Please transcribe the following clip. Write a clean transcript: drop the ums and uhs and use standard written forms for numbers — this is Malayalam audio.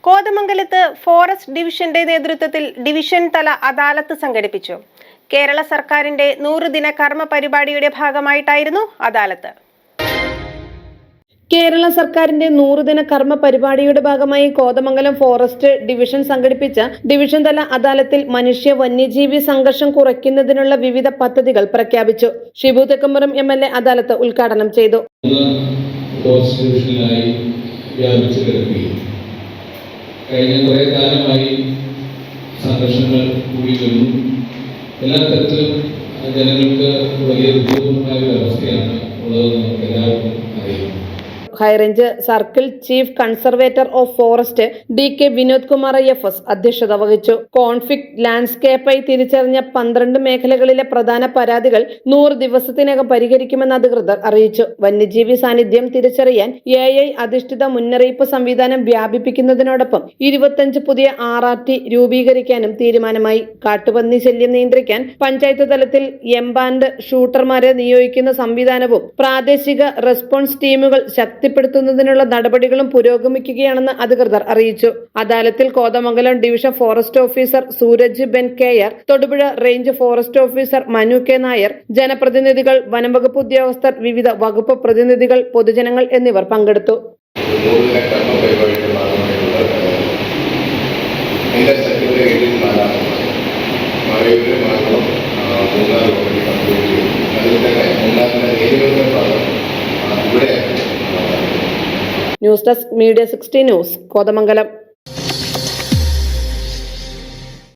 കോതമംഗലത്ത് ഫോറസ്റ്റ് ഡിവിഷന്റെ നേതൃത്വത്തിൽ ഡിവിഷൻ തല അദാലത്ത് സംഘടിപ്പിച്ചു. കേരള സർക്കാരിന്റെ 100 ദിന കർമ്മ പരിപാടിയുടെ ഭാഗമായിട്ടായിരുന്നു അദാലത്ത്. കേരള സർക്കാരിന്റെ 100 ദിന കർമ്മ പരിപാടിയുടെ ഭാഗമായി കോതമംഗലം ഫോറസ്റ്റ് ഡിവിഷൻ സംഘടിപ്പിച്ച ഡിവിഷൻ തല അദാലത്തിൽ മനുഷ്യ വന്യജീവി സംഘർഷം കുറയ്ക്കുന്നതിനുള്ള വിവിധ പദ്ധതികൾ പ്രഖ്യാപിച്ചു. ഷിബു തെക്കുംപുറം MLA അദാലത്ത് ഉദ്ഘാടനം ചെയ്തു. കഴിഞ്ഞ കുറേ കാലമായി സംഘർഷങ്ങൾ കൂടി വരുന്നു. എല്ലാ തരത്തിലും ജനങ്ങൾക്ക് വലിയ ദുഃഖമായ ഒരു അവസ്ഥയാണ് ഉള്ളത്. നമുക്ക് എല്ലാവർക്കും അറിയാം. High range circle chief conservator of forest DK Vinod Kumar IFS അധ്യക്ഷത വഹിച്ചു. കോൺഫ്ലിക്ട് ലാൻഡ്സ്കേപ്പായി തിരിച്ചറിഞ്ഞ 12 മേഖലകളിലെ പ്രധാന പരാതികൾ 100 ദിവസത്തിനകം പരിഹരിക്കുമെന്ന് അധികൃതർ അറിയിച്ചു. വന്യജീവി സാന്നിധ്യം തിരിച്ചറിയാൻ AI അധിഷ്ഠിത മുന്നറിയിപ്പ് സംവിധാനം വ്യാപിപ്പിക്കുന്നതിനോടൊപ്പം 25 പുതിയ RRT രൂപീകരിക്കാനും തീരുമാനമായി. കാട്ടുപന്നി ശല്യം നിയന്ത്രിക്കാൻ പഞ്ചായത്ത് തലത്തിൽ എംബാൻഡ് ഷൂട്ടർമാരെ നിയോഗിക്കുന്ന സംവിധാനവും പ്രാദേശിക റെസ്പോൺസ് ടീമുകൾ ശക്തിപ്പെടുത്തുന്നതിനുള്ള നടപടികളും പുരോഗമിക്കുകയാണെന്ന് അധികൃതർ അറിയിച്ചു. അദാലത്തിൽ Kothamangalam division forest officer Suraj Ben KR, Thodupuzha range forest officer Manu K Nair, ജനപ്രതിനിധികൾ, വനംവകുപ്പ് ഉദ്യോഗസ്ഥർ, വിവിധ വകുപ്പ് പ്രതിനിധികൾ, പൊതുജനങ്ങൾ എന്നിവർ പങ്കെടുത്തു. News desk media 60 news, Kothamangalam.